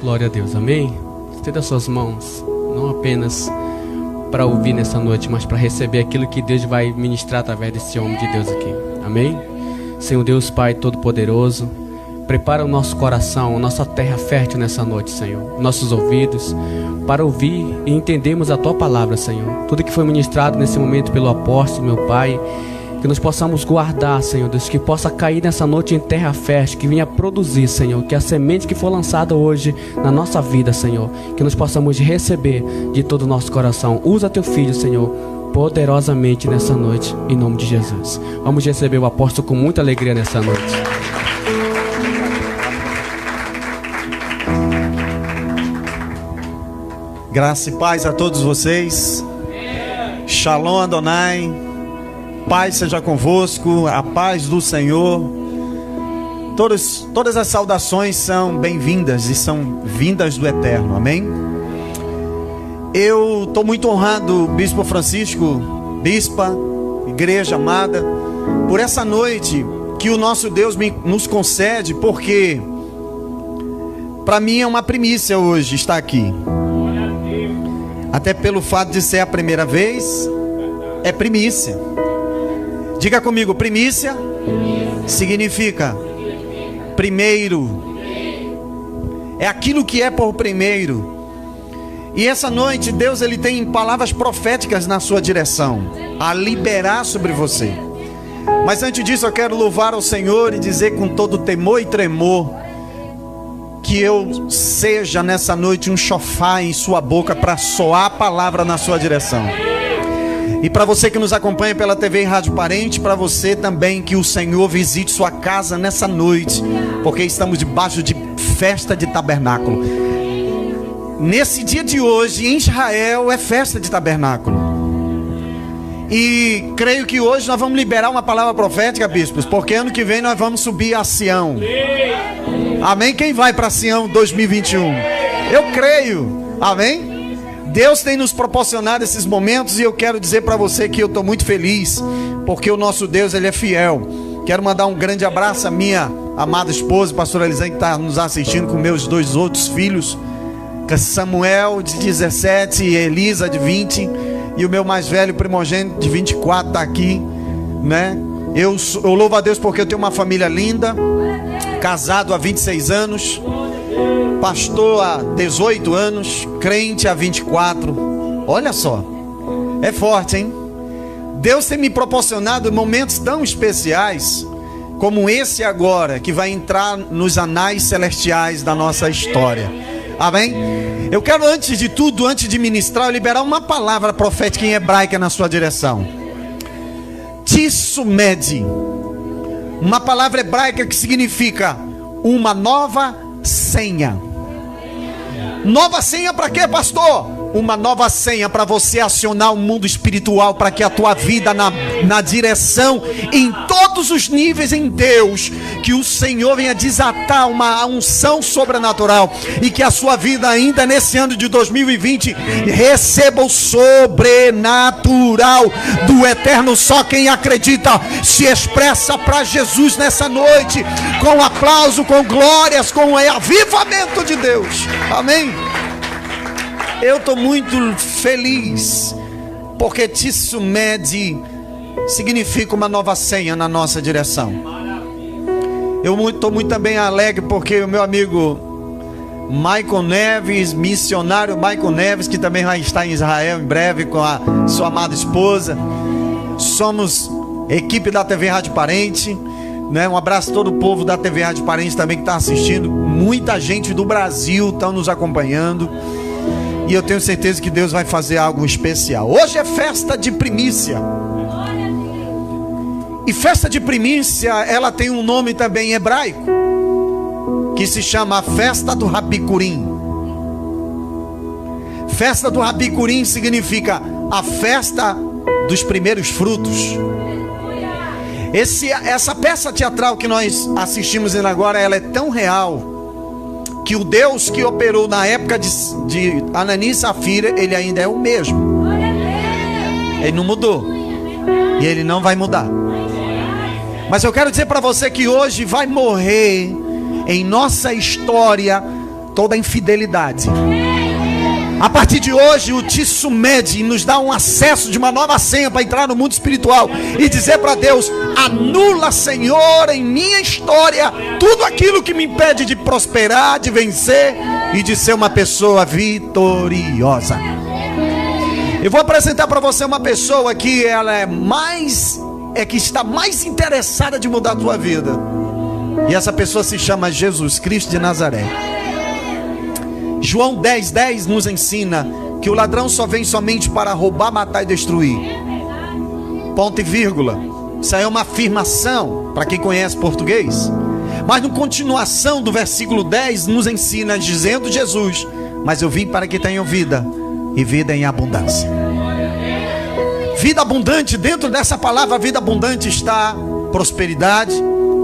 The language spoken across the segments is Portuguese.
Glória a Deus, amém? Estenda as suas mãos, não apenas para ouvir nessa noite, mas para receber aquilo que Deus vai ministrar através desse homem de Deus aqui, amém? Senhor Deus Pai Todo-Poderoso, prepara o nosso coração, a nossa terra fértil nessa noite, Senhor, nossos ouvidos, para ouvir e entendermos a Tua palavra, Senhor. Tudo que foi ministrado nesse momento pelo apóstolo, meu Pai, que nós possamos guardar, Senhor Deus, que possa cair nessa noite em terra fértil, que venha produzir, Senhor, que a semente que for lançada hoje na nossa vida, Senhor, que nós possamos receber de todo o nosso coração. Usa Teu Filho, Senhor, poderosamente nessa noite, em nome de Jesus. Vamos receber o apóstolo com muita alegria nessa noite. Graça e paz a todos vocês. Shalom Adonai. Paz seja convosco, a paz do Senhor. Todas as saudações são bem-vindas e são vindas do Eterno, amém? Eu estou muito honrado, Bispo Francisco, Bispa, Igreja amada, por essa noite que o nosso Deus nos concede, porque para mim é uma primícia hoje estar aqui. Até pelo fato de ser a primeira vez, é primícia. Diga comigo, primícia significa primeiro. É aquilo que é por primeiro. E essa noite Deus ele tem palavras proféticas na sua direção, a liberar sobre você. Mas antes disso eu quero louvar ao Senhor e dizer com todo temor e tremor, que eu seja nessa noite um chofar em sua boca para soar a palavra na sua direção. E para você que nos acompanha pela TV e Rádio Parente, para você também, que o Senhor visite sua casa nessa noite, porque estamos debaixo de festa de tabernáculo. Nesse dia de hoje, em Israel, é festa de tabernáculo. E creio que hoje nós vamos liberar uma palavra profética, bispos, porque ano que vem nós vamos subir a Sião. Amém? Quem vai para Sião 2021? Eu creio. Amém? Deus tem nos proporcionado esses momentos e eu quero dizer para você que eu estou muito feliz, porque o nosso Deus ele é fiel. Quero mandar um grande abraço à minha amada esposa, pastora Elisane, que está nos assistindo, com meus dois outros filhos, Samuel de 17 e Elisa de 20, e o meu mais velho primogênito de 24 está aqui, né? Eu louvo a Deus porque eu tenho uma família linda, casado há 26 anos, pastor há 18 anos, crente há 24. Olha só, é forte, hein? Deus tem me proporcionado momentos tão especiais como esse agora, que vai entrar nos anais celestiais da nossa história. Amém? Eu quero, antes de tudo, antes de ministrar, liberar uma palavra profética em hebraica na sua direção. Tissumed, uma palavra hebraica que significa uma nova senha. Nova senha para quê, pastor? Uma nova senha para você acionar o mundo espiritual, para que a tua vida na direção, em todos os níveis em Deus, que o Senhor venha desatar uma unção sobrenatural, e que a sua vida ainda nesse ano de 2020 receba o sobrenatural do Eterno. Só quem acredita se expressa para Jesus nessa noite, com aplauso, com glórias, com avivamento de Deus. Amém? Eu estou muito feliz, porque Tissumed significa uma nova senha na nossa direção. Eu estou muito também alegre, porque o meu amigo Michael Neves, missionário Michael Neves, que também vai estar em Israel em breve com a sua amada esposa. Somos equipe da TV Rádio Parente, né? Um abraço a todo o povo da TV Rádio Parente também que está assistindo. Muita gente do Brasil está nos acompanhando. E eu tenho certeza que Deus vai fazer algo especial. Hoje é festa de primícia. E festa de primícia, ela tem um nome também hebraico, que se chama a festa do Rabicurim. Festa do Rabicurim significa a festa dos primeiros frutos. Essa peça teatral que nós assistimos agora, ela é tão real, que o Deus que operou na época de Ananias e Safira, ele ainda é o mesmo. Ele não mudou, e ele não vai mudar. Mas eu quero dizer para você que hoje vai morrer em nossa história toda infidelidade. A partir de hoje, o Tissumed nos dá um acesso de uma nova senha para entrar no mundo espiritual e dizer para Deus: anula, Senhor, em minha história tudo aquilo que me impede de prosperar, de vencer e de ser uma pessoa vitoriosa. Eu vou apresentar para você uma pessoa que ela que está mais interessada de mudar a tua vida. E essa pessoa se chama Jesus Cristo de Nazaré. João 10:10 nos ensina que o ladrão só vem somente para roubar, matar e destruir. Ponto e vírgula. Isso aí é uma afirmação para quem conhece português. Mas na continuação do versículo 10 nos ensina dizendo Jesus: mas eu vim para que tenham vida e vida em abundância. Vida abundante, dentro dessa palavra vida abundante está prosperidade,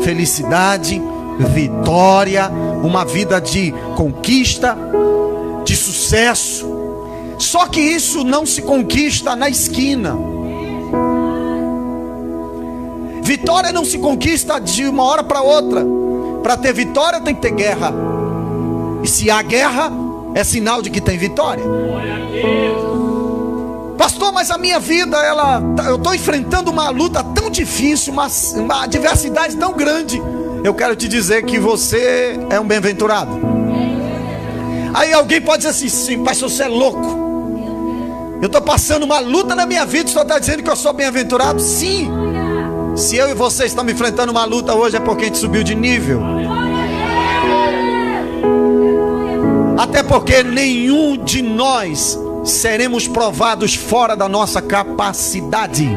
felicidade, vitória, uma vida de conquista, de sucesso. Só que isso não se conquista na esquina. Vitória não se conquista de uma hora para outra. Para ter vitória tem que ter guerra. E se há guerra, é sinal de que tem vitória. Pastor, mas a minha vida, eu estou enfrentando uma luta tão difícil, uma adversidade tão grande. Eu quero te dizer que você é um bem-aventurado. Aí alguém pode dizer assim: sim, pastor, você é louco. Eu estou passando uma luta na minha vida, o senhor está dizendo que eu sou bem-aventurado? Sim. Se eu e você estamos enfrentando uma luta hoje, é porque a gente subiu de nível. Até porque nenhum de nós seremos provados fora da nossa capacidade.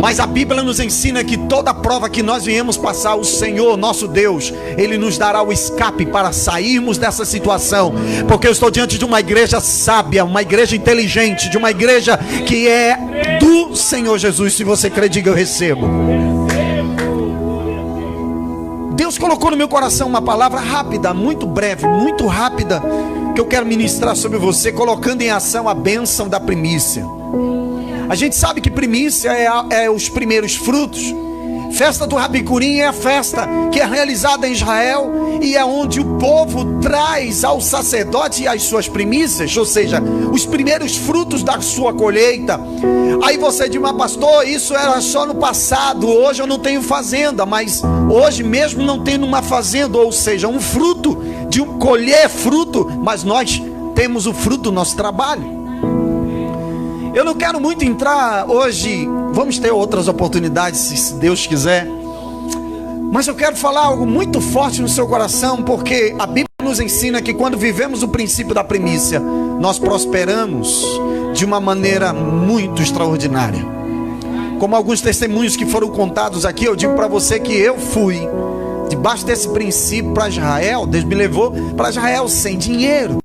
Mas a Bíblia nos ensina que toda prova que nós viemos passar, o Senhor, nosso Deus, Ele nos dará o escape para sairmos dessa situação. Porque eu estou diante de uma igreja sábia, uma igreja inteligente, de uma igreja que é do Senhor Jesus. Se você crê, diga: eu recebo. Deus colocou no meu coração uma palavra rápida, muito breve, muito rápida, que eu quero ministrar sobre você, colocando em ação a bênção da primícia. A gente sabe que primícia é os primeiros frutos. Festa do Rabicurim é a festa que é realizada em Israel e é onde o povo traz ao sacerdote as suas primícias, ou seja, os primeiros frutos da sua colheita. Aí você diz: mas pastor, isso era só no passado, hoje eu não tenho fazenda. Mas hoje mesmo não tendo uma fazenda, ou seja, um fruto, de colher fruto, mas nós temos o fruto do nosso trabalho. Eu não quero muito entrar hoje, vamos ter outras oportunidades se Deus quiser, mas eu quero falar algo muito forte no seu coração, porque a Bíblia nos ensina que quando vivemos o princípio da primícia, nós prosperamos de uma maneira muito extraordinária. Como alguns testemunhos que foram contados aqui, eu digo para você que eu fui debaixo desse princípio para Israel. Deus me levou para Israel sem dinheiro,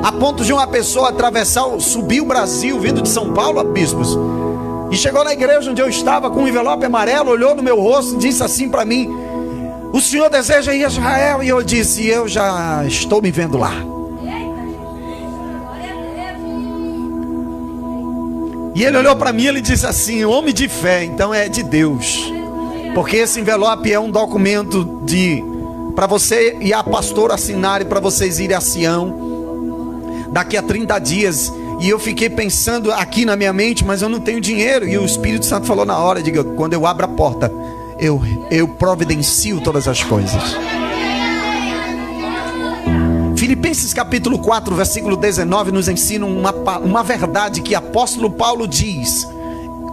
a ponto de uma pessoa atravessar, subir o Brasil, vindo de São Paulo a Bispos, e chegou na igreja onde eu estava com um envelope amarelo, olhou no meu rosto e disse assim para mim: o senhor deseja ir a Israel? E eu disse: eu já estou me vendo lá. E ele olhou para mim e ele disse assim: homem de fé, então é de Deus, porque esse envelope é um documento para você e a pastora assinarem, para vocês irem a Sião daqui a 30 dias. E eu fiquei pensando aqui na minha mente, mas eu não tenho dinheiro. E o Espírito Santo falou na hora: diga, quando eu abro a porta, eu providencio todas as coisas. Filipenses capítulo 4, versículo 19 nos ensina uma verdade que o apóstolo Paulo diz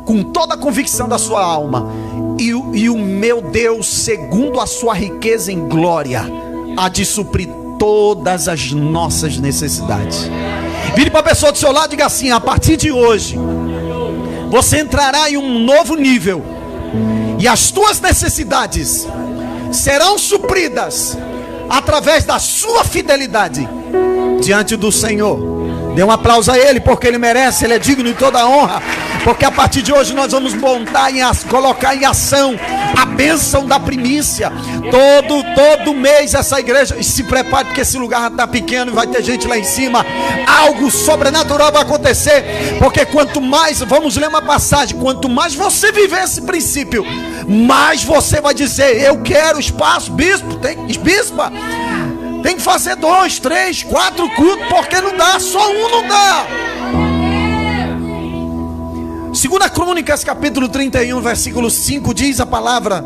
com toda a convicção da sua alma: e o meu Deus, segundo a sua riqueza em glória, há de suprir todas as nossas necessidades. Vire para a pessoa do seu lado e diga assim: a partir de hoje você entrará em um novo nível, e as tuas necessidades serão supridas através da sua fidelidade diante do Senhor. Dê um aplauso a Ele, porque Ele merece, Ele é digno de toda a honra. porque a partir de hoje nós vamos colocar em ação a bênção da primícia. Todo mês essa igreja, se prepare, porque esse lugar está pequeno e vai ter gente lá em cima. Algo sobrenatural vai acontecer, porque quanto mais, vamos ler uma passagem, quanto mais você viver esse princípio, mais você vai dizer: eu quero espaço, bispo, bispa, tem que fazer 2, 3, 4 cultos, porque não dá, só um não dá. 2 Crônicas capítulo 31, versículo 5, diz a palavra: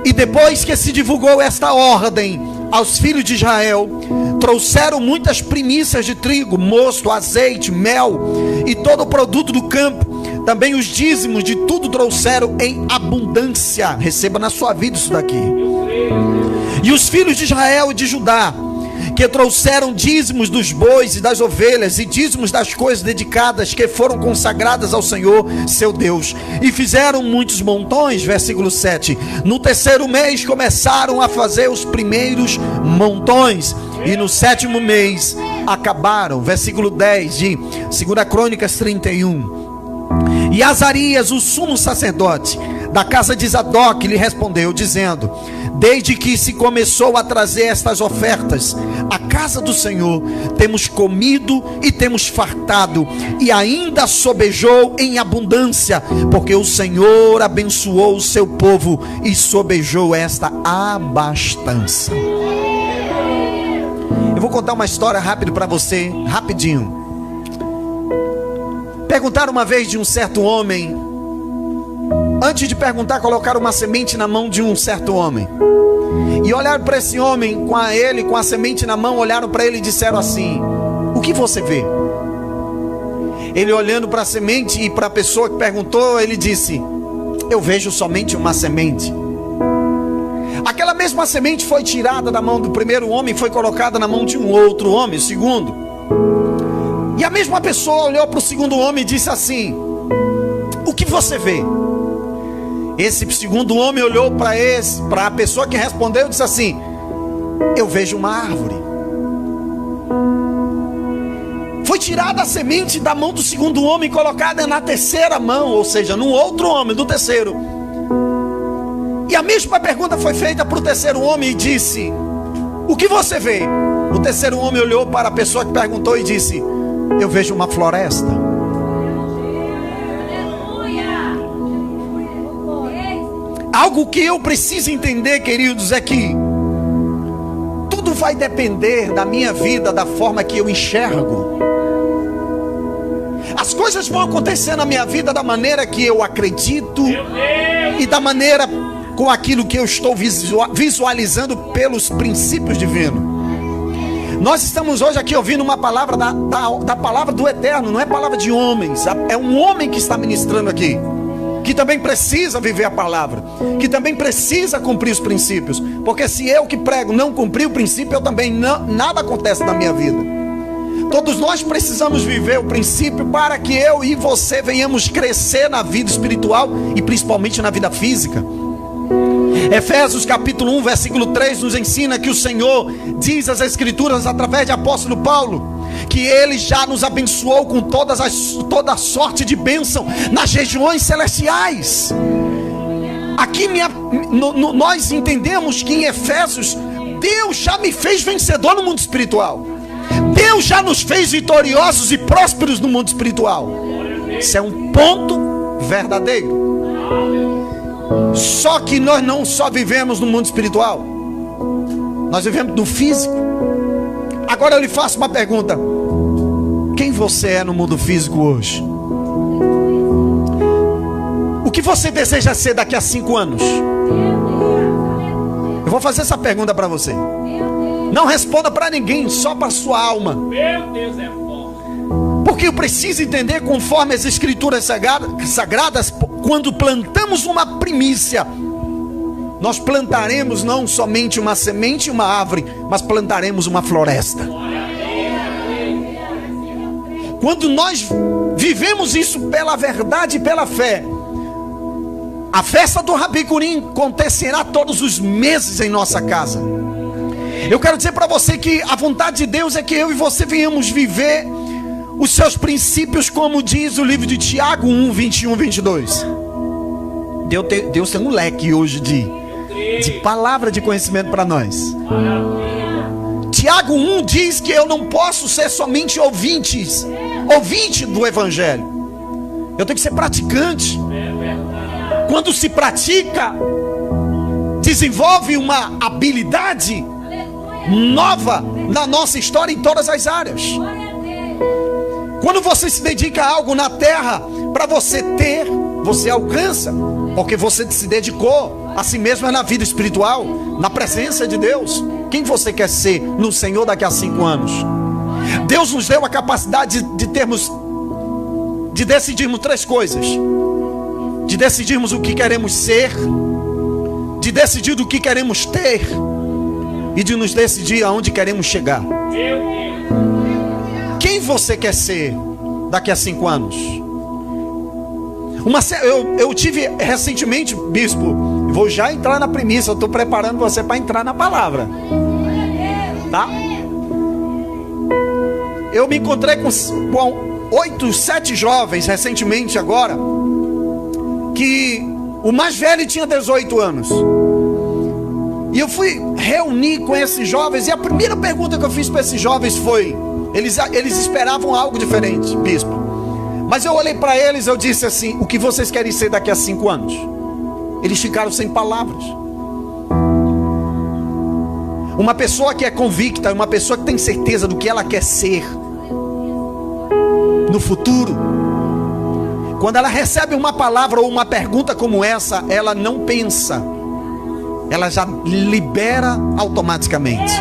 e depois que se divulgou esta ordem aos filhos de Israel, trouxeram muitas primícias de trigo, mosto, azeite, mel e todo o produto do campo. Também os dízimos de tudo trouxeram em abundância. Receba na sua vida isso daqui. E os filhos de Israel e de Judá, que trouxeram dízimos dos bois e das ovelhas, e dízimos das coisas dedicadas que foram consagradas ao Senhor seu Deus, e fizeram muitos montões. Versículo 7. No terceiro mês começaram a fazer os primeiros montões, e no sétimo mês acabaram. Versículo 10 de 2 Crônicas 31. E Azarias, o sumo sacerdote da casa de Zadok, lhe respondeu, dizendo: desde que se começou a trazer estas ofertas à casa do Senhor, temos comido e temos fartado, e ainda sobejou em abundância, porque o Senhor abençoou o seu povo e sobejou esta abastança. Eu vou contar uma história rápido para você, rapidinho. Perguntaram uma vez de um certo homem. Antes de perguntar, colocaram uma semente na mão de um certo homem. E olharam para esse homem, com a semente na mão, olharam para ele e disseram assim: o que você vê? Ele, olhando para a semente e para a pessoa que perguntou, ele disse: eu vejo somente uma semente. Aquela mesma semente foi tirada da mão do primeiro homem e foi colocada na mão de um outro homem, o segundo. E a mesma pessoa olhou para o segundo homem e disse assim: o que você vê? Esse segundo homem olhou para a pessoa que respondeu e disse assim: eu vejo uma árvore. Foi tirada a semente da mão do segundo homem e colocada na terceira mão, ou seja, no outro homem, do terceiro. E a mesma pergunta foi feita para o terceiro homem e disse: o que você vê? O terceiro homem olhou para a pessoa que perguntou e disse: eu vejo uma floresta. Algo que eu preciso entender, queridos, é que tudo vai depender da minha vida, da forma que eu enxergo. As coisas vão acontecer na minha vida da maneira que eu acredito e da maneira com aquilo que eu estou visualizando pelos princípios divinos. Nós estamos hoje aqui ouvindo uma palavra da palavra do Eterno, não é palavra de homens. É um homem que está ministrando aqui, que também precisa viver a palavra, que também precisa cumprir os princípios. Porque se eu que prego não cumprir o princípio, eu também nada acontece na minha vida. Todos nós precisamos viver o princípio para que eu e você venhamos crescer na vida espiritual e principalmente na vida física. Efésios capítulo 1, versículo 3 nos ensina que o Senhor diz as Escrituras através de apóstolo Paulo, que Ele já nos abençoou com toda sorte de bênção nas regiões celestiais. Aqui nós entendemos que em Efésios, Deus já me fez vencedor no mundo espiritual. Deus já nos fez vitoriosos e prósperos no mundo espiritual. Isso é um ponto verdadeiro. Só que nós não só vivemos no mundo espiritual, nós vivemos no físico. Agora eu lhe faço uma pergunta: quem você é no mundo físico hoje? O que você deseja ser daqui a 5 anos? Eu vou fazer essa pergunta para você. Não responda para ninguém, só para sua alma. Meu Deus, é bom. Porque eu preciso entender, conforme as Escrituras sagradas, quando plantamos uma primícia, nós plantaremos não somente uma semente e uma árvore, mas plantaremos uma floresta. Quando nós vivemos isso pela verdade e pela fé, a festa do Rabi Kurim acontecerá todos os meses em nossa casa. Eu quero dizer para você que a vontade de Deus é que eu e você venhamos viver os seus princípios, como diz o livro de Tiago 1, 21, 22. Deus tem um leque hoje de palavra de conhecimento para nós. Tiago 1 diz que eu não posso ser somente ouvinte do Evangelho. Eu tenho que ser praticante. Quando se pratica, desenvolve uma habilidade nova na nossa história em todas as áreas. Quando você se dedica a algo na terra, para você ter, você alcança, porque você se dedicou a si mesmo na vida espiritual, na presença de Deus. Quem você quer ser no Senhor daqui a 5 anos? Deus nos deu a capacidade de decidirmos 3 coisas: de decidirmos o que queremos ser, de decidir o que queremos ter e de nos decidir aonde queremos chegar. Quem você quer ser daqui a 5 anos? Eu tive recentemente, bispo, vou já entrar na premissa, eu estou preparando você para entrar na palavra, tá? Eu me encontrei com 8, 7 jovens recentemente agora, que o mais velho tinha 18 anos. E eu fui reunir com esses jovens, e a primeira pergunta que eu fiz para esses jovens foi: eles esperavam algo diferente, bispo. Mas eu olhei para eles, eu disse assim: o que vocês querem ser daqui a 5 anos? Eles ficaram sem palavras. Uma pessoa que é convicta, uma pessoa que tem certeza do que ela quer ser no futuro, quando ela recebe uma palavra ou uma pergunta como essa, ela não pensa, ela já libera automaticamente.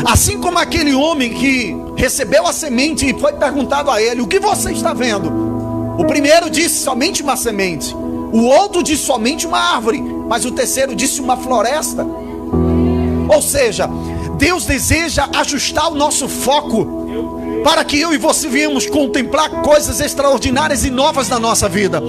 Assim como aquele homem que recebeu a semente e foi perguntado a ele: o que você está vendo? O primeiro disse somente uma semente, o outro disse somente uma árvore, mas o terceiro disse uma floresta. Ou seja, Deus deseja ajustar o nosso foco para que eu e você venhamos contemplar coisas extraordinárias e novas na nossa vida.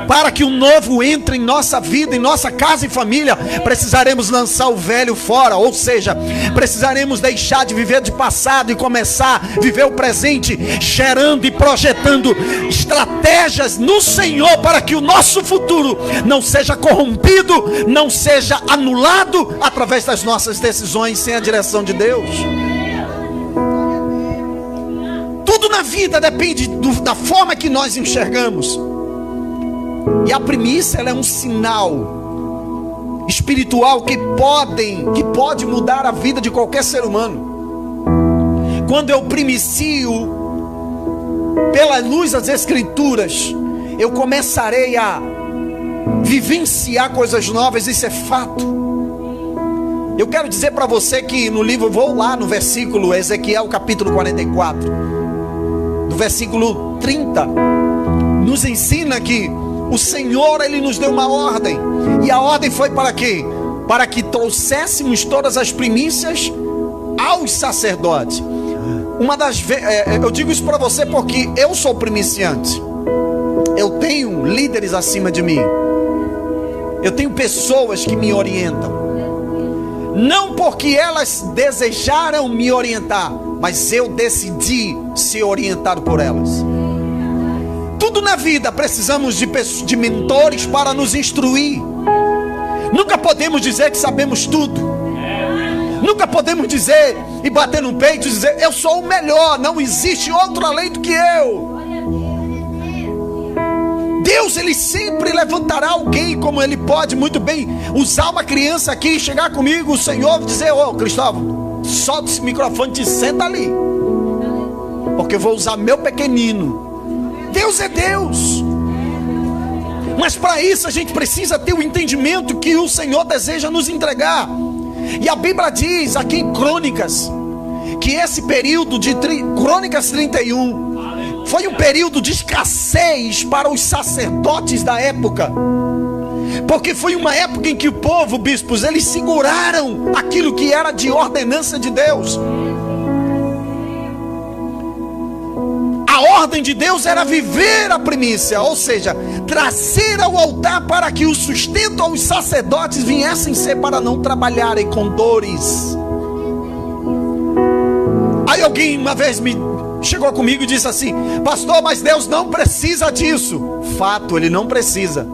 Para que o novo entre em nossa vida, em nossa casa e família, precisaremos lançar o velho fora. Ou seja, precisaremos deixar de viver de passado e começar a viver o presente, gerando e projetando estratégias no Senhor, para que o nosso futuro não seja corrompido, não seja anulado através das nossas decisões sem a direção de Deus. Tudo na vida depende da forma que nós enxergamos. E a primícia, ela é um sinal espiritual que pode mudar a vida de qualquer ser humano. Quando eu primicio pela luz das Escrituras, eu começarei a vivenciar coisas novas. Isso é fato. Eu quero dizer para você que no livro, vou lá no versículo Ezequiel capítulo 44, do versículo 30, nos ensina que o Senhor, Ele nos deu uma ordem. E a ordem foi para quê? Para que trouxéssemos todas as primícias aos sacerdotes. Eu digo isso para você porque eu sou primiciante. Eu tenho líderes acima de mim. Eu tenho pessoas que me orientam. Não porque elas desejaram me orientar, mas eu decidi ser orientado por elas. Tudo na vida precisamos de mentores para nos instruir. Nunca podemos dizer que sabemos tudo. Nunca podemos dizer e bater no peito e dizer: eu sou o melhor, não existe outro além do que eu. Deus, Ele sempre levantará alguém, como Ele pode muito bem usar uma criança aqui, chegar comigo, o Senhor, dizer: ô Cristóvão, solta esse microfone e te senta ali, porque eu vou usar meu pequenino. Deus é Deus. Mas para isso a gente precisa ter o entendimento que o Senhor deseja nos entregar. E a Bíblia diz aqui em Crônicas, que esse período de Crônicas 31 foi um período de escassez para os sacerdotes da época, porque foi uma época em que o povo, bispos, eles seguraram aquilo que era de ordenança de Deus. A ordem de Deus era viver a primícia, ou seja, trazer ao altar para que o sustento aos sacerdotes viessem ser para não trabalharem com dores. Aí alguém uma vez chegou comigo e disse assim: pastor, mas Deus não precisa disso. Fato, ele não precisa.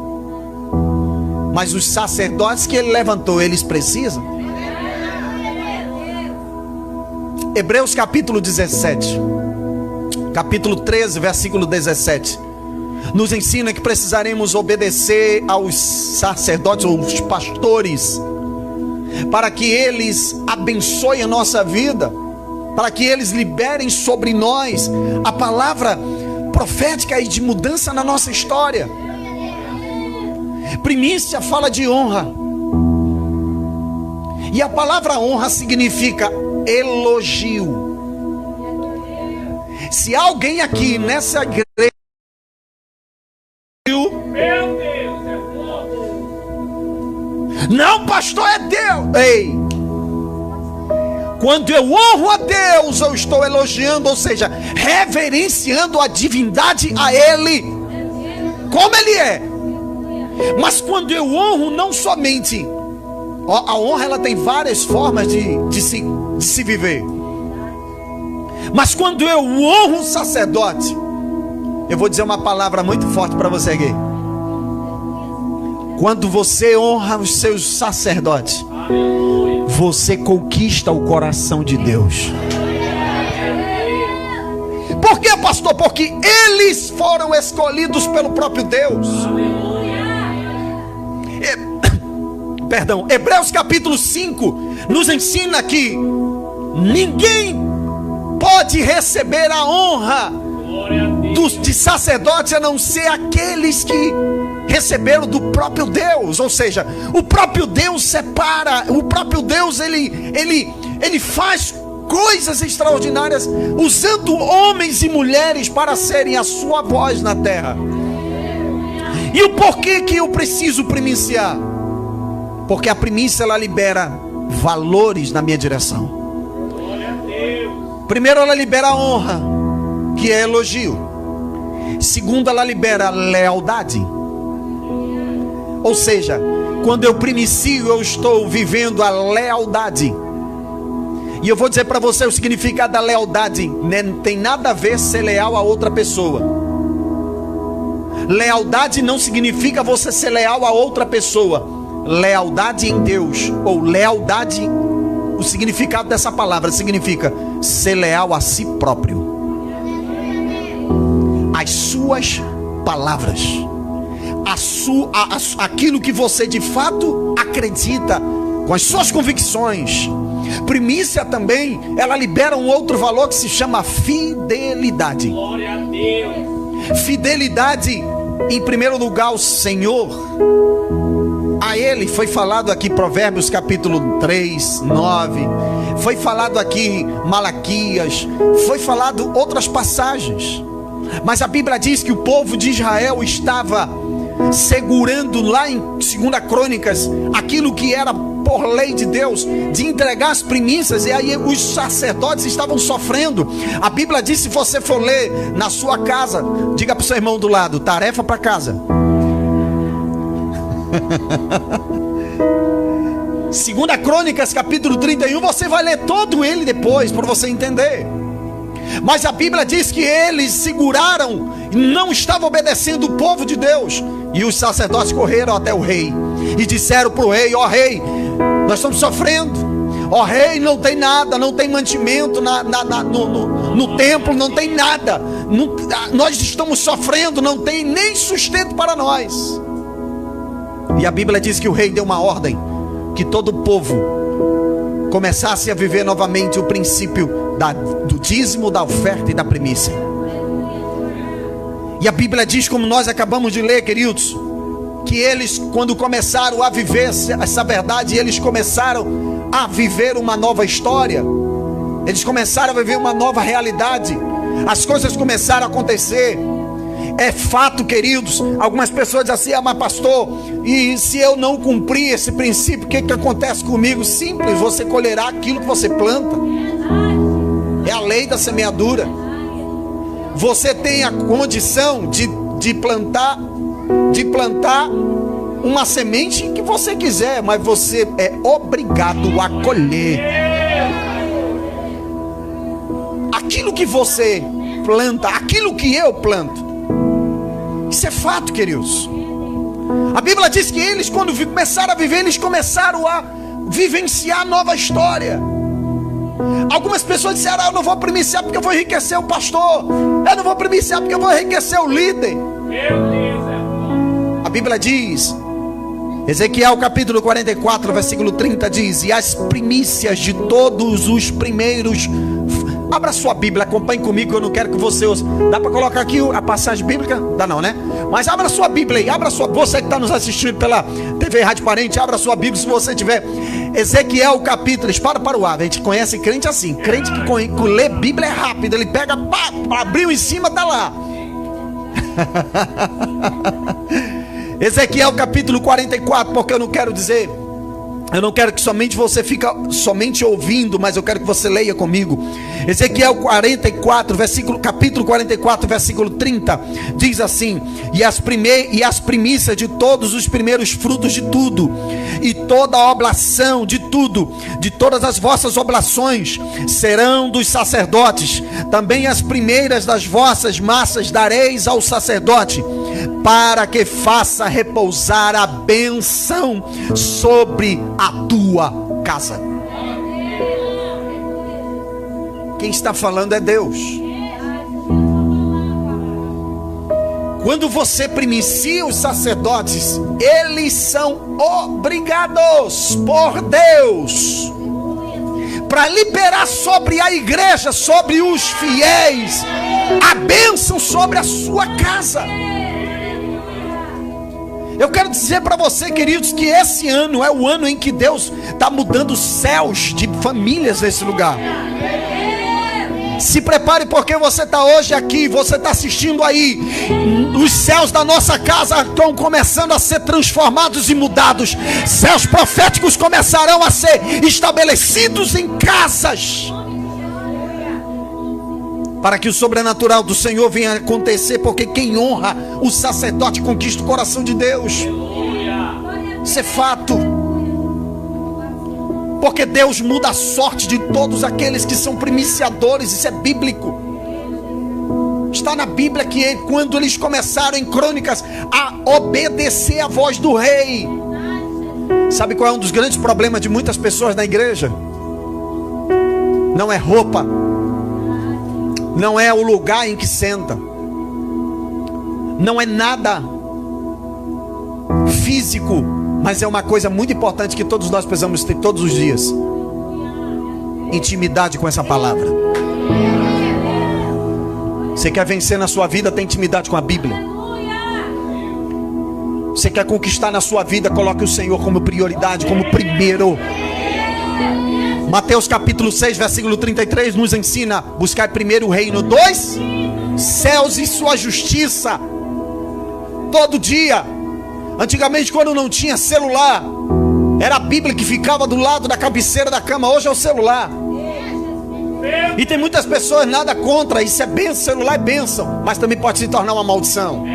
Mas os sacerdotes que ele levantou, eles precisam. Hebreus capítulo 17, capítulo 13, versículo 17, nos ensina que precisaremos obedecer aos sacerdotes ou aos pastores, para que eles abençoem a nossa vida, para que eles liberem sobre nós a palavra profética e de mudança na nossa história. Primícia fala de honra, e a palavra honra significa elogio. Se alguém aqui nessa igreja, meu Deus, é fogo. Não, pastor, é Deus. Ei, quando eu honro a Deus, eu estou elogiando, ou seja, reverenciando a divindade a Ele, como Ele é. Mas quando eu honro, não somente, a honra ela tem várias formas de se viver. Mas quando eu honro o sacerdote, eu vou dizer uma palavra muito forte para você aqui. Quando você honra os seus sacerdotes, você conquista o coração de Deus. Por quê, pastor? Porque eles foram escolhidos pelo próprio Deus. Hebreus capítulo 5 nos ensina que ninguém pode receber a honra de sacerdotes a não ser aqueles que receberam do próprio Deus. Ou seja, o próprio Deus separa, o próprio Deus ele faz coisas extraordinárias usando homens e mulheres para serem a sua voz na terra. E o porquê que eu preciso primiciar? Porque a primícia ela libera valores na minha direção. Primeiro, ela libera a honra, que é elogio. Segundo, ela libera lealdade. Ou seja, quando eu primicio, eu estou vivendo a lealdade. E eu vou dizer para você o significado da lealdade. Não tem nada a ver ser leal a outra pessoa. Lealdade não significa você ser leal a outra pessoa. Lealdade em Deus, ou lealdade, o significado dessa palavra significa ser leal a si próprio, as suas palavras, aquilo que você de fato acredita, com as suas convicções. Primícia também, ela libera um outro valor que se chama fidelidade. Glória a Deus. Fidelidade, em primeiro lugar, ao Senhor. A Ele foi falado aqui Provérbios capítulo 3, 9. Foi falado aqui Malaquias. Foi falado outras passagens. Mas a Bíblia diz que o povo de Israel estava segurando lá em 2 Crônicas aquilo que era por lei de Deus, de entregar as primícias. E aí os sacerdotes estavam sofrendo. A Bíblia diz, se você for ler na sua casa, diga para o seu irmão do lado: tarefa para casa. 2 Crônicas capítulo 31, você vai ler todo ele depois para você entender. Mas a Bíblia diz que eles seguraram, não estavam obedecendo o povo de Deus. E os sacerdotes correram até o rei e disseram para o rei: ó rei, nós estamos sofrendo. Ó rei, não tem nada, não tem mantimento no templo, não tem nada. Nós estamos sofrendo, não tem nem sustento para nós. E a Bíblia diz que o rei deu uma ordem, que todo o povo começasse a viver novamente o princípio do dízimo, da oferta e da primícia. E a Bíblia diz, como nós acabamos de ler, queridos, que eles, quando começaram a viver essa verdade, eles começaram a viver uma nova história. Eles começaram a viver uma nova realidade. As coisas começaram a acontecer. É fato, queridos. Algumas pessoas dizem assim: mas pastor, e se eu não cumprir esse princípio, o que acontece comigo? Simples, você colherá aquilo que você planta. É a lei da semeadura. Você tem a condição de plantar uma semente que você quiser, mas você é obrigado a colher aquilo que você planta, aquilo que eu planto. Isso é fato, queridos. A Bíblia diz que eles, quando começaram a viver, eles começaram a vivenciar nova história. Algumas pessoas disseram: eu não vou primiciar porque eu vou enriquecer o pastor, eu não vou primiciar porque eu vou enriquecer o líder. A Bíblia diz, Ezequiel capítulo 44 versículo 30 diz: e as primícias de todos os primeiros. Abra sua Bíblia, acompanhe comigo, eu não quero que você ouça. Dá para colocar aqui a passagem bíblica? Dá não, né? Mas abra sua Bíblia aí, você que está nos assistindo pela TV Rádio Parente, abra sua Bíblia se você tiver. Ezequiel capítulo, dispara para o ar. A gente conhece crente assim, crente que lê Bíblia é rápido, ele pega, pá, abriu em cima, tá lá. Ezequiel capítulo 44, porque eu não quero que somente você fique somente ouvindo, mas eu quero que você leia comigo. Ezequiel 44, capítulo 44, versículo 30, diz assim: e as primícias de todos os primeiros frutos de tudo, e toda a oblação de tudo, de todas as vossas oblações, serão dos sacerdotes. Também as primeiras das vossas massas dareis ao sacerdote, para que faça repousar a bênção sobre a tua casa. Quem está falando é Deus. Quando você primicia os sacerdotes, eles são obrigados por Deus para liberar sobre a igreja, sobre os fiéis, a bênção sobre a sua casa. Eu quero dizer para você, queridos, que esse ano é o ano em que Deus está mudando os céus de famílias nesse lugar. Se prepare, porque você está hoje aqui, você está assistindo aí. Os céus da nossa casa estão começando a ser transformados e mudados. Céus proféticos começarão a ser estabelecidos em casas, para que o sobrenatural do Senhor venha acontecer, porque quem honra o sacerdote conquista o coração de Deus. Isso é fato. Porque Deus muda a sorte de todos aqueles que são primiciadores. Isso é bíblico. Está na Bíblia que quando eles começaram em Crônicas a obedecer a voz do rei. Sabe qual é um dos grandes problemas de muitas pessoas na igreja? Não é roupa, não é o lugar em que senta, não é nada físico, mas é uma coisa muito importante que todos nós precisamos ter todos os dias: intimidade com essa palavra. Você quer vencer na sua vida, tem intimidade com a Bíblia. Você quer conquistar na sua vida, coloque o Senhor como prioridade, como primeiro. Mateus capítulo 6, versículo 33 nos ensina: buscar primeiro o reino dos céus e sua justiça. Todo dia. Antigamente, quando não tinha celular, era a Bíblia que ficava do lado da cabeceira da cama. Hoje é o celular. E tem muitas pessoas, nada contra, isso é bênção, celular é bênção, mas também pode se tornar uma maldição.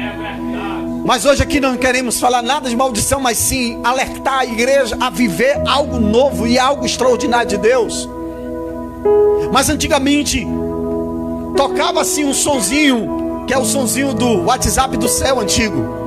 Mas hoje aqui não queremos falar nada de maldição, mas sim alertar a igreja a viver algo novo e algo extraordinário de Deus. Mas antigamente tocava assim um sonzinho, que é o sonzinho do WhatsApp do céu antigo,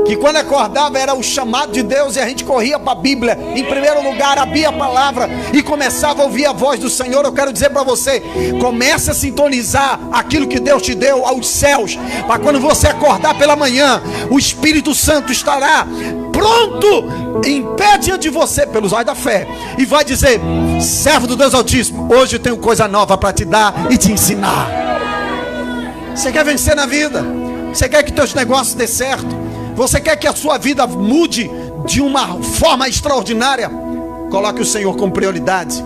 que quando acordava era o chamado de Deus, e a gente corria para a Bíblia, em primeiro lugar, abria a palavra e começava a ouvir a voz do Senhor. Eu quero dizer para você, comece a sintonizar aquilo que Deus te deu aos céus, para quando você acordar pela manhã, o Espírito Santo estará pronto, em pé diante de você, pelos olhos da fé, e vai dizer: servo do Deus Altíssimo, hoje eu tenho coisa nova para te dar e te ensinar. Você quer vencer na vida? Você quer que teus negócios dê certo? Você quer que a sua vida mude de uma forma extraordinária? Coloque o Senhor como prioridade.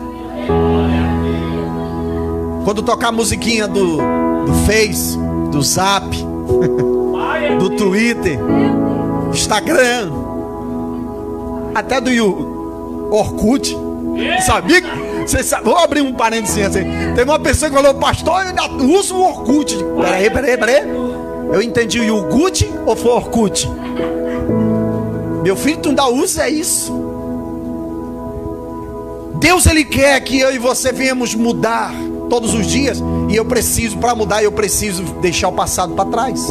Quando tocar a musiquinha do Face, do Zap, do Twitter, Instagram, até do Orkut, sabia? Você sabe, vou abrir um parênteses assim. Teve uma pessoa que falou: pastor, eu ainda uso o Orkut. Peraí. Eu entendi o iogurte ou foi Orkut? Meu filho, tu ainda usa isso? Deus, Ele quer que eu e você venhamos mudar todos os dias. E eu preciso, para mudar, eu preciso deixar o passado para trás.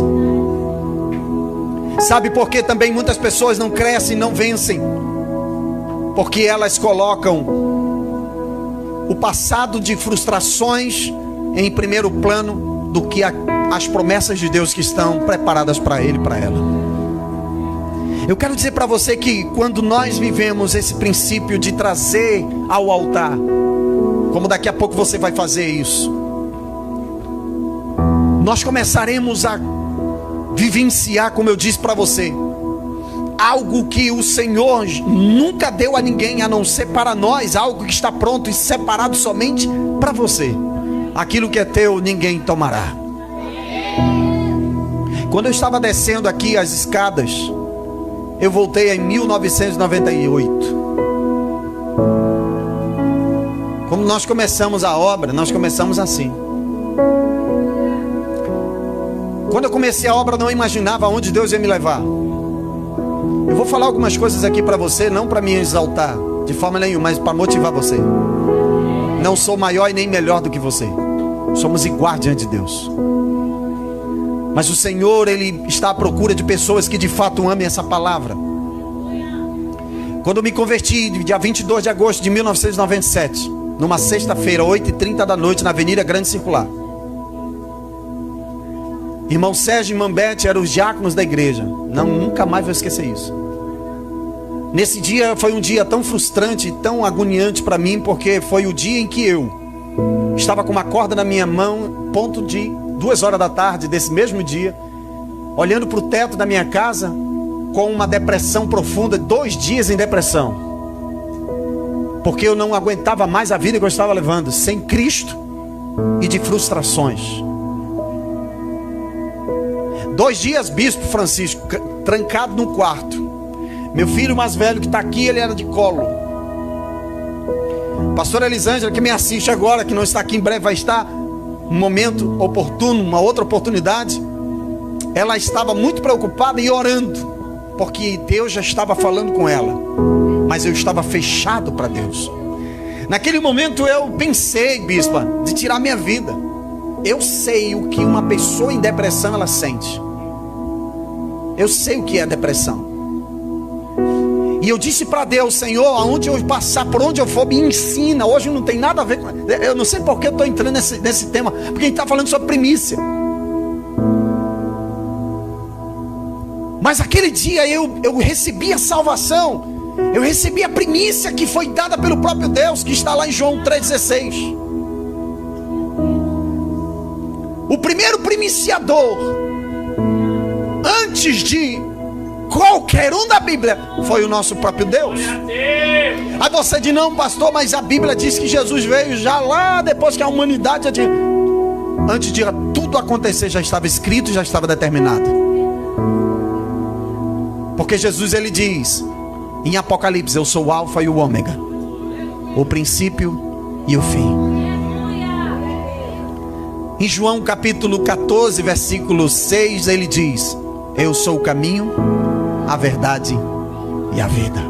Sabe por que também muitas pessoas não crescem, não vencem? Porque elas colocam o passado de frustrações em primeiro plano do que as promessas de Deus que estão preparadas para ele e para ela. Eu quero dizer para você que quando nós vivemos esse princípio de trazer ao altar, como daqui a pouco você vai fazer isso, nós começaremos a vivenciar, como eu disse para você, algo que o Senhor nunca deu a ninguém a não ser para nós, algo que está pronto e separado somente para você. Aquilo que é teu, ninguém tomará. Quando eu estava descendo aqui as escadas, eu voltei em 1998. Quando nós começamos a obra, nós começamos assim. Quando eu comecei a obra, eu não imaginava onde Deus ia me levar. Eu vou falar algumas coisas aqui para você, não para me exaltar de forma nenhuma, mas para motivar você. Não sou maior e nem melhor do que você. Somos iguais diante de Deus. Mas o Senhor, Ele está à procura de pessoas que de fato amem essa palavra. Quando eu me converti, dia 22 de agosto de 1997, numa sexta-feira, 8h30 da noite, na Avenida Grande Circular. Irmão Sérgio e irmã Bete eram os diáconos da igreja. Nunca mais vou esquecer isso. Nesse dia foi um dia tão frustrante, tão agoniante para mim, porque foi o dia em que eu estava com uma corda na minha mão, ponto de 2 horas da tarde desse mesmo dia, olhando para o teto da minha casa, com uma depressão profunda, 2 dias em depressão, porque eu não aguentava mais a vida que eu estava levando, sem Cristo e de frustrações. 2 dias, Bispo Francisco, trancado no quarto. Meu filho mais velho que está aqui, ele era de colo. Pastora Elisângela, que me assiste agora, que não está aqui, em breve vai estar, um momento oportuno, uma outra oportunidade. Ela estava muito preocupada e orando, porque Deus já estava falando com ela, mas eu estava fechado para Deus. Naquele momento eu pensei, bispa, de tirar minha vida. Eu sei o que uma pessoa em depressão ela sente. Eu sei o que é depressão. E eu disse para Deus: Senhor, aonde eu passar, por onde eu for, me ensina. Hoje não tem nada a ver com... Eu não sei porque eu estou entrando nesse tema, porque a gente está falando sobre primícia. Mas aquele dia eu recebi a salvação. Eu recebi a primícia que foi dada pelo próprio Deus, que está lá em João 3,16. O primeiro primiciador, antes de qualquer um da Bíblia, foi o nosso próprio Deus. Aí você diz: não, pastor, mas a Bíblia diz que Jesus veio já lá depois que a humanidade antes de tudo acontecer, já estava escrito, já estava determinado. Porque Jesus, ele diz em Apocalipse: eu sou o Alfa e o Ômega, o princípio e o fim. Em João capítulo 14, versículo 6, ele diz: eu sou o caminho, a verdade e a vida.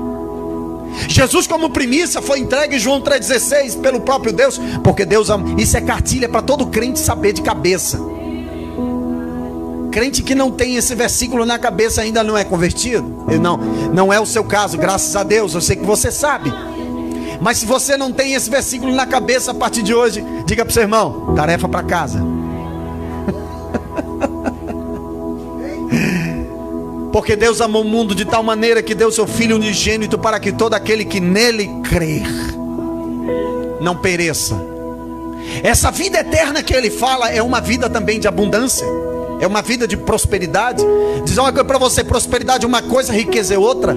Jesus, como primícia, foi entregue em João 3,16 pelo próprio Deus, porque Deus ama. Isso é cartilha para todo crente saber de cabeça. Crente que não tem esse versículo na cabeça ainda não é convertido. Não é o seu caso, graças a Deus, eu sei que você sabe. Mas se você não tem esse versículo na cabeça, a partir de hoje, diga para o seu irmão: tarefa para casa. Porque Deus amou o mundo de tal maneira que deu seu Filho unigênito, para que todo aquele que nele crer não pereça. Essa vida eterna que ele fala é uma vida também de abundância, é uma vida de prosperidade. Diz uma coisa para você: prosperidade é uma coisa, riqueza é outra.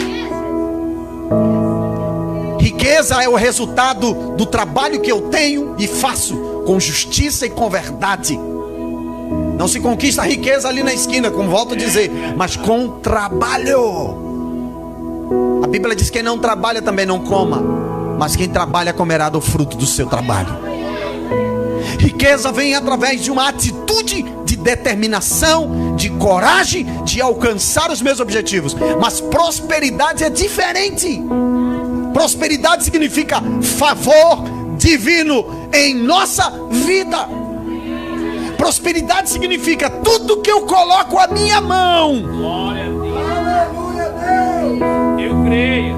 Riqueza é o resultado do trabalho que eu tenho e faço com justiça e com verdade. Não se conquista a riqueza ali na esquina, como volto a dizer, mas com trabalho. A Bíblia diz: quem não trabalha também não coma, mas quem trabalha comerá do fruto do seu trabalho. Riqueza vem através de uma atitude de determinação, de coragem, de alcançar os meus objetivos. Mas prosperidade é diferente. Prosperidade significa favor divino em nossa vida. Prosperidade significa tudo que eu coloco a minha mão. Glória a Deus. Aleluia, Deus. Eu creio.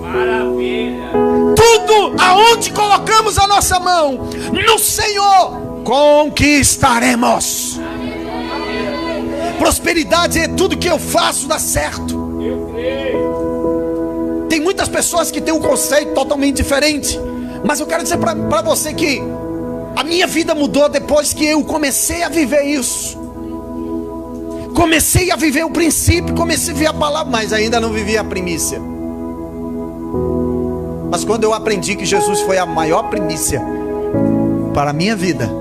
Maravilha. Tudo aonde colocamos a nossa mão, no Senhor conquistaremos. Prosperidade é tudo que eu faço dar certo. Eu creio. Tem muitas pessoas que têm um conceito totalmente diferente, mas eu quero dizer para você que a minha vida mudou depois que eu comecei a viver isso. Comecei a viver o princípio, comecei a viver a palavra, mas ainda não vivi a primícia. Mas quando eu aprendi que Jesus foi a maior primícia para a minha vida,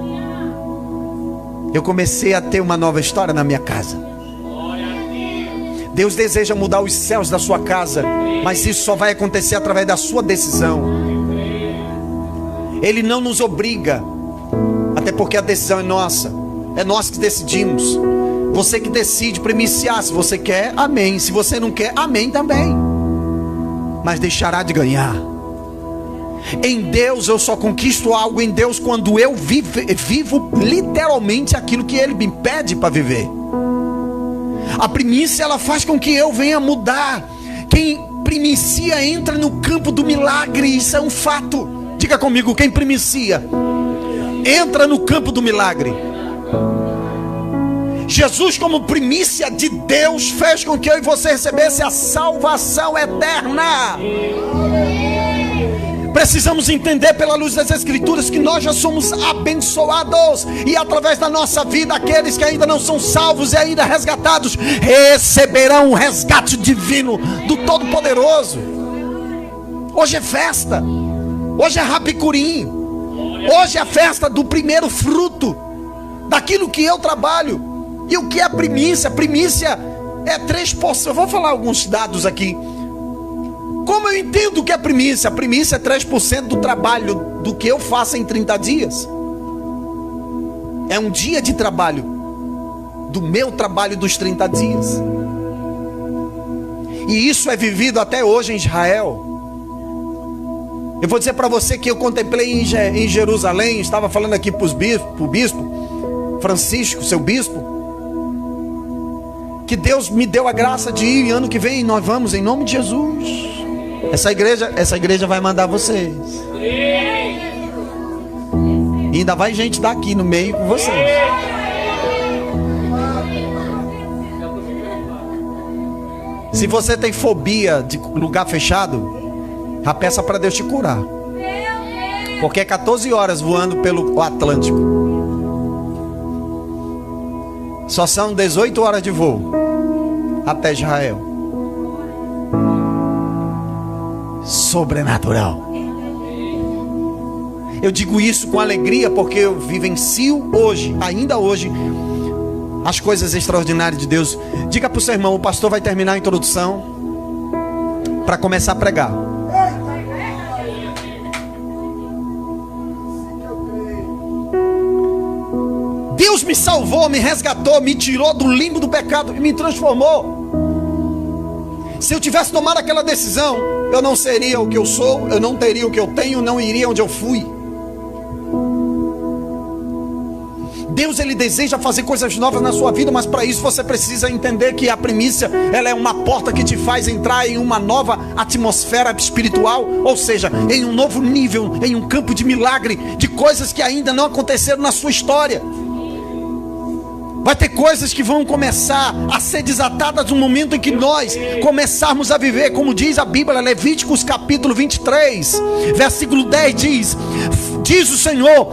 eu comecei a ter uma nova história na minha casa. Deus deseja mudar os céus da sua casa, mas isso só vai acontecer através da sua decisão. Ele não nos obriga, até porque a decisão é nossa. É nós que decidimos. Você que decide primiciar. Se você quer, amém. Se você não quer, amém também. Mas deixará de ganhar. Em Deus eu só conquisto algo em Deus quando eu vivo literalmente aquilo que Ele me pede para viver. A primícia, ela faz com que eu venha mudar. Quem primicia entra no campo do milagre. Isso é um fato. Diga comigo, quem primicia entra no campo do milagre. Jesus, como primícia de Deus, fez com que eu e você recebesse a salvação eterna. Precisamos entender pela luz das Escrituras que nós já somos abençoados, e através da nossa vida, aqueles que ainda não são salvos e ainda resgatados receberão um resgate divino do Todo-Poderoso. Hoje é festa, hoje é rapicurim, hoje é a festa do primeiro fruto daquilo que eu trabalho. E o que é primícia? Primícia é 3%. Eu vou falar alguns dados aqui. Como eu entendo o que é primícia? A primícia é 3% do trabalho do que eu faço em 30 dias. É um dia de trabalho, do meu trabalho dos 30 dias. E isso é vivido até hoje em Israel. Eu vou dizer para você que eu contemplei em Jerusalém. Estava falando aqui para o bispo Francisco, seu bispo, que Deus me deu a graça de ir, e ano que vem nós vamos, em nome de Jesus. Essa igreja vai mandar vocês. E ainda vai gente daqui no meio com vocês. Se você tem fobia de lugar fechado, já peça para Deus te curar. Porque é 14 horas voando pelo Atlântico. Só são 18 horas de voo até Israel. Sobrenatural. Eu digo isso com alegria porque eu vivencio hoje, ainda hoje, as coisas extraordinárias de Deus. Diga para o seu irmão, o pastor vai terminar a introdução para começar a pregar. Deus me salvou, me resgatou, me tirou do limbo do pecado e me transformou. Se eu tivesse tomado aquela decisão, eu não seria o que eu sou, eu não teria o que eu tenho, não iria onde eu fui. Deus, Ele deseja fazer coisas novas na sua vida, mas para isso você precisa entender que a primícia, ela é uma porta que te faz entrar em uma nova atmosfera espiritual, ou seja, em um novo nível, em um campo de milagre, de coisas que ainda não aconteceram na sua história. Vai ter coisas que vão começar a ser desatadas no momento em que nós começarmos a viver, como diz a Bíblia, Levíticos capítulo 23, versículo 10 diz o Senhor: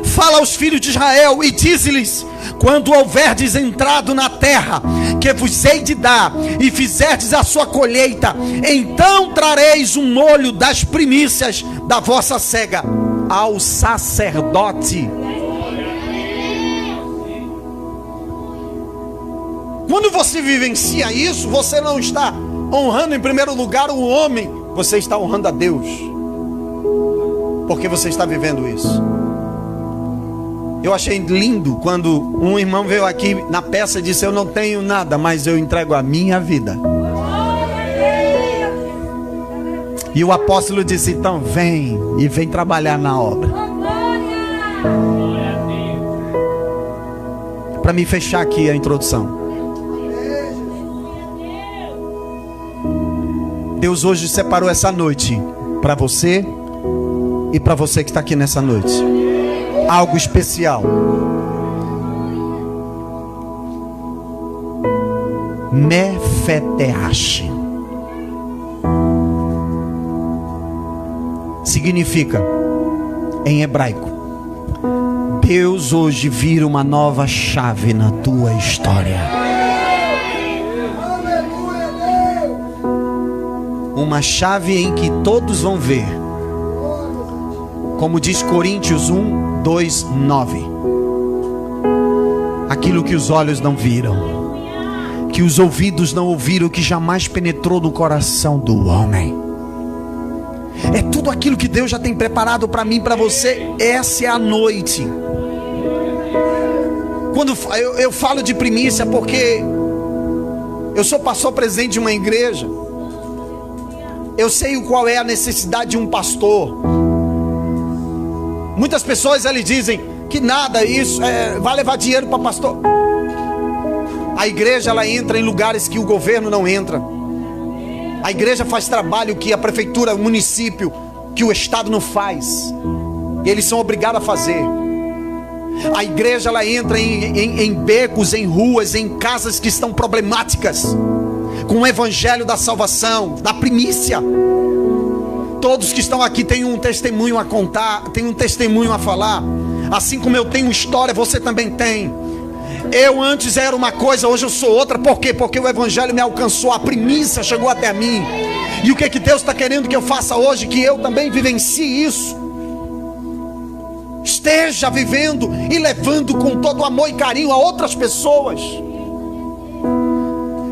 fala aos filhos de Israel e dize-lhes: quando houverdes entrado na terra que vos hei de dar, e fizerdes a sua colheita, então trareis um molho das primícias da vossa cega ao sacerdote. Quando você vivencia isso, você não está honrando em primeiro lugar o homem, você está honrando a Deus, porque você está vivendo isso. Eu achei lindo quando um irmão veio aqui na peça e disse: eu não tenho nada, mas eu entrego a minha vida. E o apóstolo disse: então vem e vem trabalhar na obra. para me fechar aqui a introdução. Deus hoje separou essa noite para você e para você que está aqui nessa noite. Algo especial. Mefeteash significa, em hebraico, Deus hoje vira uma nova chave na tua história. Uma chave em que todos vão ver, como diz Coríntios 1, 2, 9, aquilo que os olhos não viram, que os ouvidos não ouviram, que jamais penetrou no coração do homem. É tudo aquilo que Deus já tem preparado para mim e para você. Essa é a noite. Quando eu falo de primícia, porque eu sou pastor presidente de uma igreja, eu sei qual é a necessidade de um pastor. Muitas pessoas eles dizem que nada, isso vai levar dinheiro para pastor. A igreja ela entra em lugares que o governo não entra. A igreja faz trabalho que a prefeitura, o município, que o estado não faz. E eles são obrigados a fazer. A igreja ela entra em becos, em ruas, em casas que estão problemáticas, com o evangelho da salvação, da primícia. Todos que estão aqui têm um testemunho a contar, têm um testemunho a falar. Assim como eu tenho história, você também tem. Eu antes era uma coisa, hoje eu sou outra. Por quê? Porque o evangelho me alcançou, a primícia chegou até mim. E o que Deus está querendo que eu faça hoje? Que eu também vivencie isso. Esteja vivendo e levando com todo amor e carinho a outras pessoas.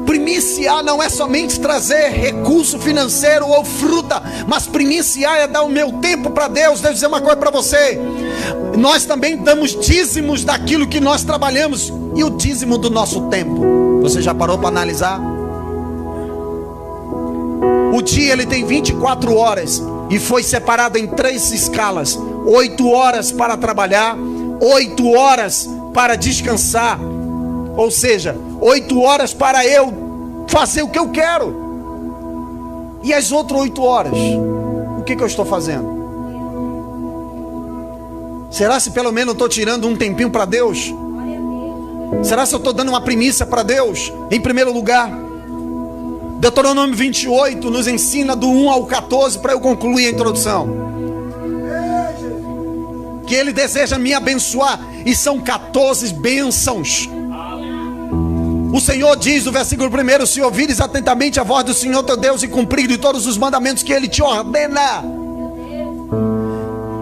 Primiciar não é somente trazer recurso financeiro ou fruta, mas primiciar é dar o meu tempo para Deus. Deixa eu dizer uma coisa para você: nós também damos dízimos daquilo que nós trabalhamos, e o dízimo do nosso tempo. Você já parou para analisar? O dia ele tem 24 horas e foi separado em 3 escalas: 8 horas para trabalhar, 8 horas para descansar. Ou seja, 8 horas para eu fazer o que eu quero. E as outras 8 horas, o que eu estou fazendo? Será se pelo menos eu estou tirando um tempinho para Deus? Será se eu estou dando uma primícia para Deus? Em primeiro lugar, Deuteronômio 28 nos ensina do 1 ao 14, para eu concluir a introdução, que Ele deseja me abençoar, e são 14 bênçãos. O Senhor diz no versículo 1: se ouvires atentamente a voz do Senhor teu Deus e cumprir todos os mandamentos que Ele te ordena.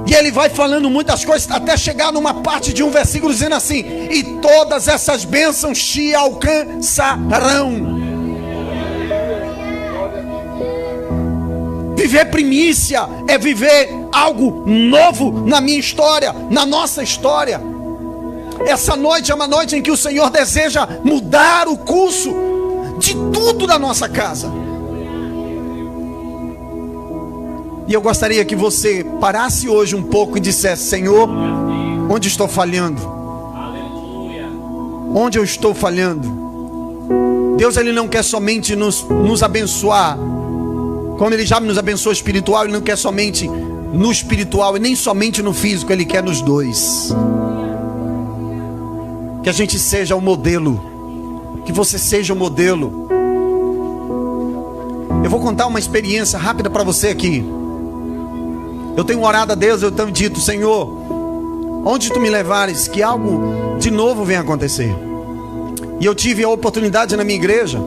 E Ele vai falando muitas coisas, até chegar numa parte de um versículo dizendo assim: e todas essas bênçãos te alcançarão. Viver primícia é viver algo novo na minha história, na nossa história. Essa noite é uma noite em que o Senhor deseja mudar o curso de tudo da nossa casa. E eu gostaria que você parasse hoje um pouco e dissesse: Senhor, onde estou falhando? Onde eu estou falhando? Deus ele não quer somente nos abençoar, como Ele já nos abençoou espiritual. Ele não quer somente no espiritual e nem somente no físico. Ele quer nos dois. Que a gente seja o modelo, que você seja o modelo. Eu vou contar uma experiência rápida para você aqui. Eu tenho orado a Deus, eu tenho dito: Senhor, onde Tu me levares, que algo de novo venha acontecer. E eu tive a oportunidade na minha igreja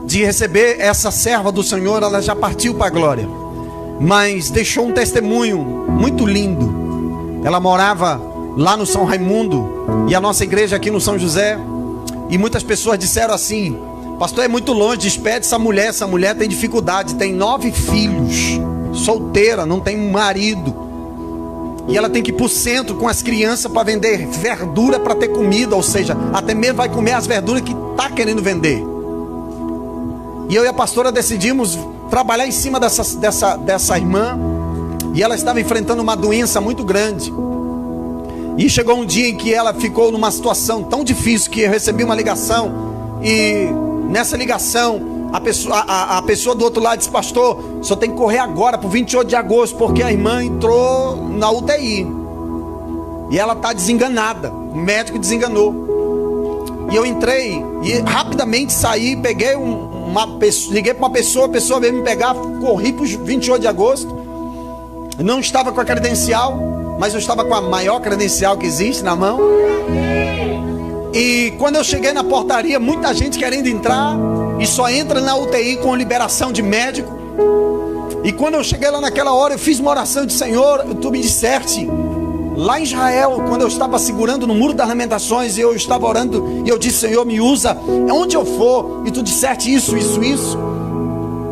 de receber essa serva do Senhor. Ela já partiu para a glória, mas deixou um testemunho muito lindo. Ela morava lá no São Raimundo, e a nossa igreja aqui no São José. E muitas pessoas disseram assim: pastor, é muito longe, despede essa mulher tem dificuldade, tem 9 filhos, solteira, não tem marido, e ela tem que ir para o centro com as crianças para vender verdura para ter comida. Ou seja, até mesmo vai comer as verduras que está querendo vender. E eu e a pastora decidimos trabalhar em cima dessa irmã. E ela estava enfrentando uma doença muito grande. E chegou um dia em que ela ficou numa situação tão difícil que eu recebi uma ligação. E nessa ligação, a pessoa do outro lado disse: pastor, o senhor tem que correr agora para o 28 de agosto, porque a irmã entrou na UTI. E ela está desenganada, o médico desenganou. E eu entrei e rapidamente saí, peguei liguei para uma pessoa, a pessoa veio me pegar, corri para o 28 de agosto. Não estava com a credencial, mas eu estava com a maior credencial que existe na mão. E quando eu cheguei na portaria, muita gente querendo entrar, e só entra na UTI com liberação de médico. E quando eu cheguei lá naquela hora, eu fiz uma oração de: Senhor, tu me disseste lá em Israel, quando eu estava segurando no Muro das Lamentações, eu estava orando, e eu disse: Senhor, me usa onde eu for, e tu disseste isso.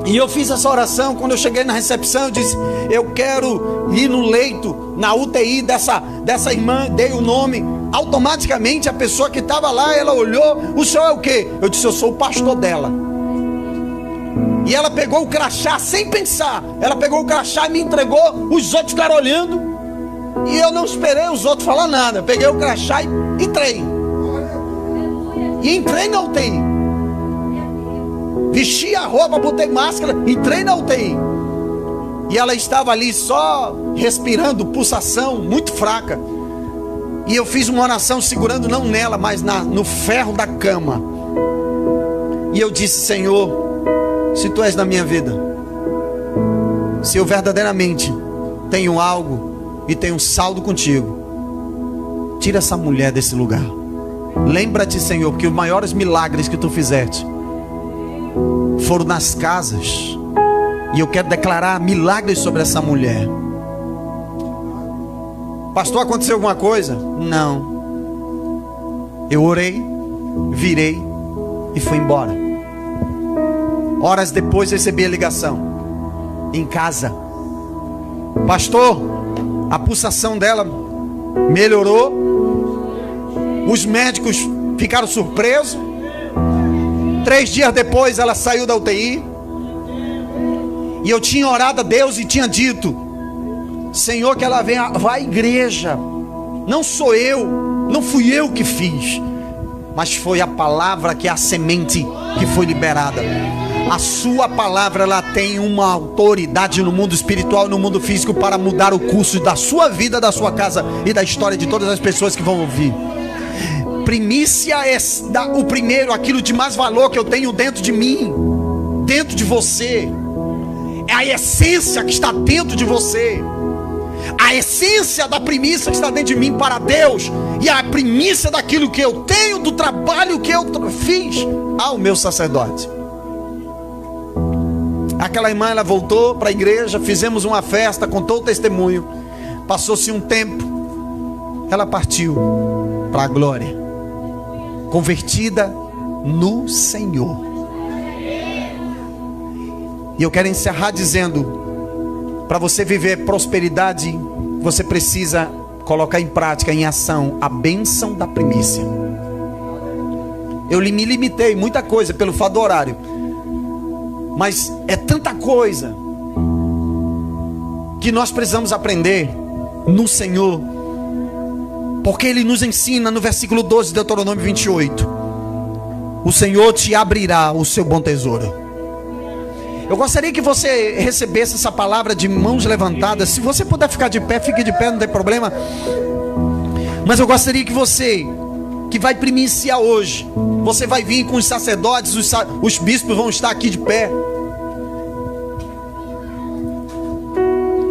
E eu fiz essa oração. Quando eu cheguei na recepção, eu disse: eu quero ir no leito, na UTI dessa irmã. Dei o nome. Automaticamente a pessoa que estava lá, ela olhou: o senhor é o quê? Eu disse: eu sou o pastor dela. E ela pegou o crachá sem pensar. Ela pegou o crachá e me entregou. Os outros ficaram olhando, e eu não esperei os outros falar nada. Peguei o crachá e entrei. E entrei na UTI. Vesti a roupa, botei máscara, entrei na UTI. E ela estava ali só respirando, pulsação muito fraca. E eu fiz uma oração segurando não nela, mas no ferro da cama. E eu disse: Senhor, se tu és na minha vida, se eu verdadeiramente tenho algo e tenho um saldo contigo, tira essa mulher desse lugar. Lembra-te, Senhor, porque os maiores milagres que tu fizeste foram nas casas, e eu quero declarar milagres sobre essa mulher. Pastor, aconteceu alguma coisa? Não. Eu orei, virei e fui embora. Horas depois recebi a ligação em casa: pastor, a pulsação dela melhorou, os médicos ficaram surpresos. 3 dias depois ela saiu da UTI. E eu tinha orado a Deus e tinha dito: Senhor, que ela venha, vá à igreja. Não sou eu, não fui eu que fiz, mas foi a palavra, que é a semente que foi liberada. A sua palavra, ela tem uma autoridade no mundo espiritual e no mundo físico para mudar o curso da sua vida, da sua casa e da história de todas as pessoas que vão ouvir. Primícia é o primeiro, aquilo de mais valor que eu tenho dentro de mim, dentro de você. É a essência que está dentro de você. A essência da primícia que está dentro de mim para Deus. E a primícia daquilo que eu tenho, do trabalho que eu fiz ao meu sacerdote. Aquela irmã, ela voltou para a igreja, fizemos uma festa, contou o testemunho. Passou-se um tempo, ela partiu para a glória, convertida no Senhor. E eu quero encerrar dizendo: para você viver prosperidade, você precisa colocar em prática, em ação, a bênção da primícia. Eu me limitei muita coisa pelo fato do horário, mas é tanta coisa que nós precisamos aprender no Senhor, porque Ele nos ensina no versículo 12 de Deuteronômio 28: o Senhor te abrirá o seu bom tesouro. Eu gostaria que você recebesse essa palavra de mãos levantadas. Se você puder ficar de pé, fique de pé, não tem problema. Mas eu gostaria que você, que vai primiciar hoje, você vai vir com os sacerdotes, os bispos vão estar aqui de pé.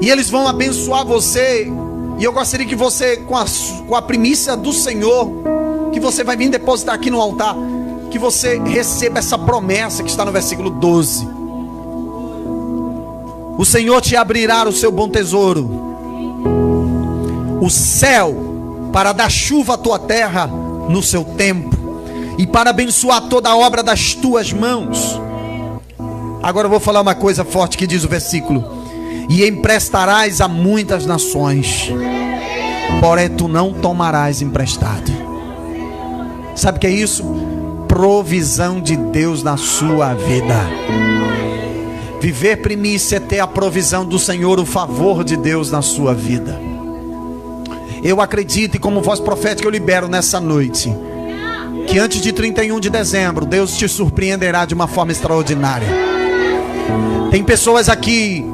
E eles vão abençoar você. E eu gostaria que você, com a primícia do Senhor, que você vai vir depositar aqui no altar, que você receba essa promessa que está no versículo 12. O Senhor te abrirá o seu bom tesouro, o céu, para dar chuva à tua terra no seu tempo, e para abençoar toda a obra das tuas mãos. Agora eu vou falar uma coisa forte que diz o versículo: e emprestarás a muitas nações, porém tu não tomarás emprestado. Sabe o que é isso? Provisão de Deus na sua vida. Viver primícia é ter a provisão do Senhor, o favor de Deus na sua vida. Eu acredito, e como voz profética eu libero nessa noite, que antes de 31 de dezembro, Deus te surpreenderá de uma forma extraordinária. Tem pessoas aqui,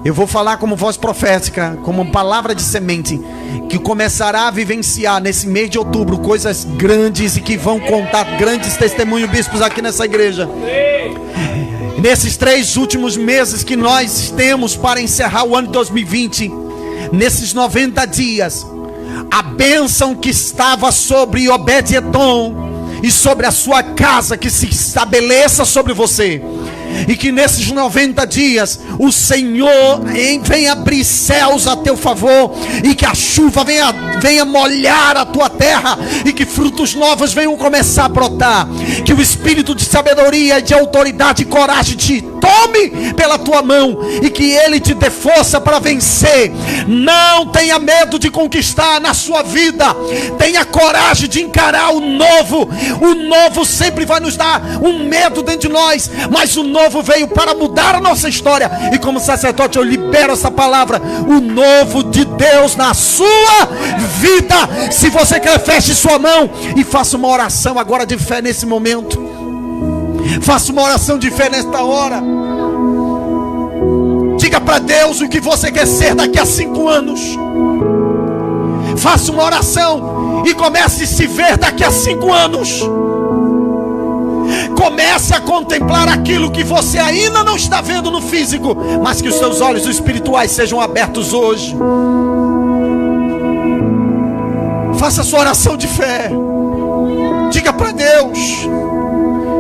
eu vou falar como voz profética, como palavra de semente, que começará a vivenciar nesse mês de outubro coisas grandes e que vão contar grandes testemunhos, bispos, aqui nessa igreja. Nesses 3 últimos meses que nós temos para encerrar o ano de 2020, nesses 90 dias, a bênção que estava sobre Obed-Edom e sobre a sua casa, que se estabeleça sobre você. E que nesses 90 dias o Senhor venha abrir céus a teu favor, e que a chuva venha molhar a tua terra, e que frutos novos venham começar a brotar. Que o espírito de sabedoria, de autoridade e coragem te tome pela tua mão, e que Ele te dê força para vencer. Não tenha medo de conquistar na sua vida. Tenha coragem de encarar o novo. O novo sempre vai nos dar um medo dentro de nós, mas o novo veio para mudar a nossa história. E como sacerdote eu libero essa palavra, o novo de Deus na sua vida. Se você quer, feche sua mão e faça uma oração agora de fé nesse momento. Faça uma oração de fé nesta hora. Diga para Deus o que você quer ser daqui a 5 anos. Faça uma oração e comece a se ver daqui a 5 anos. Comece a contemplar aquilo que você ainda não está vendo no físico, mas que os seus olhos espirituais sejam abertos hoje. Faça a sua oração de fé. Diga para Deus.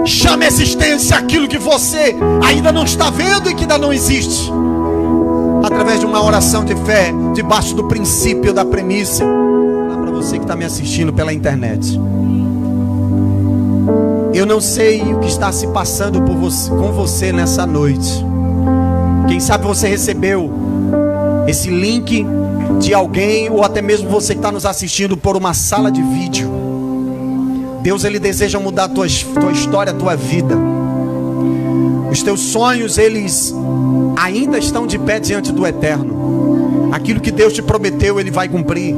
Chame a existência aquilo que você ainda não está vendo e que ainda não existe, através de uma oração de fé, debaixo do princípio da premissa. Para você que está me assistindo pela internet, eu não sei o que está se passando com você nessa noite. Quem sabe você recebeu esse link de alguém, ou até mesmo você que está nos assistindo por uma sala de vídeo. Deus, Ele deseja mudar a tua história, a tua vida. Os teus sonhos, eles ainda estão de pé diante do Eterno. Aquilo que Deus te prometeu, Ele vai cumprir.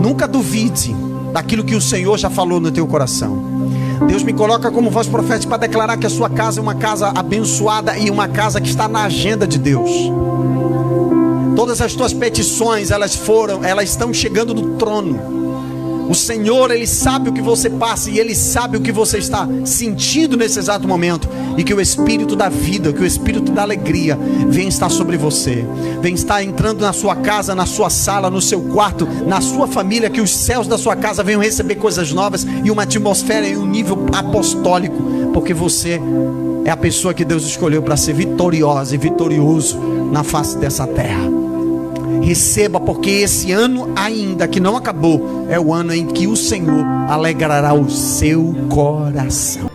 Nunca duvide daquilo que o Senhor já falou no teu coração. Deus me coloca como voz profética para declarar que a sua casa é uma casa abençoada e uma casa que está na agenda de Deus. Todas as tuas petições, elas estão chegando no trono. O Senhor, Ele sabe o que você passa, e Ele sabe o que você está sentindo nesse exato momento. E que o Espírito da vida, que o Espírito da alegria vem estar sobre você. Vem estar entrando na sua casa, na sua sala, no seu quarto, na sua família. Que os céus da sua casa venham receber coisas novas, e uma atmosfera e um nível apostólico. Porque você é a pessoa que Deus escolheu para ser vitoriosa e vitorioso na face dessa terra. Receba, porque esse ano ainda que não acabou, é o ano em que o Senhor alegrará o seu coração.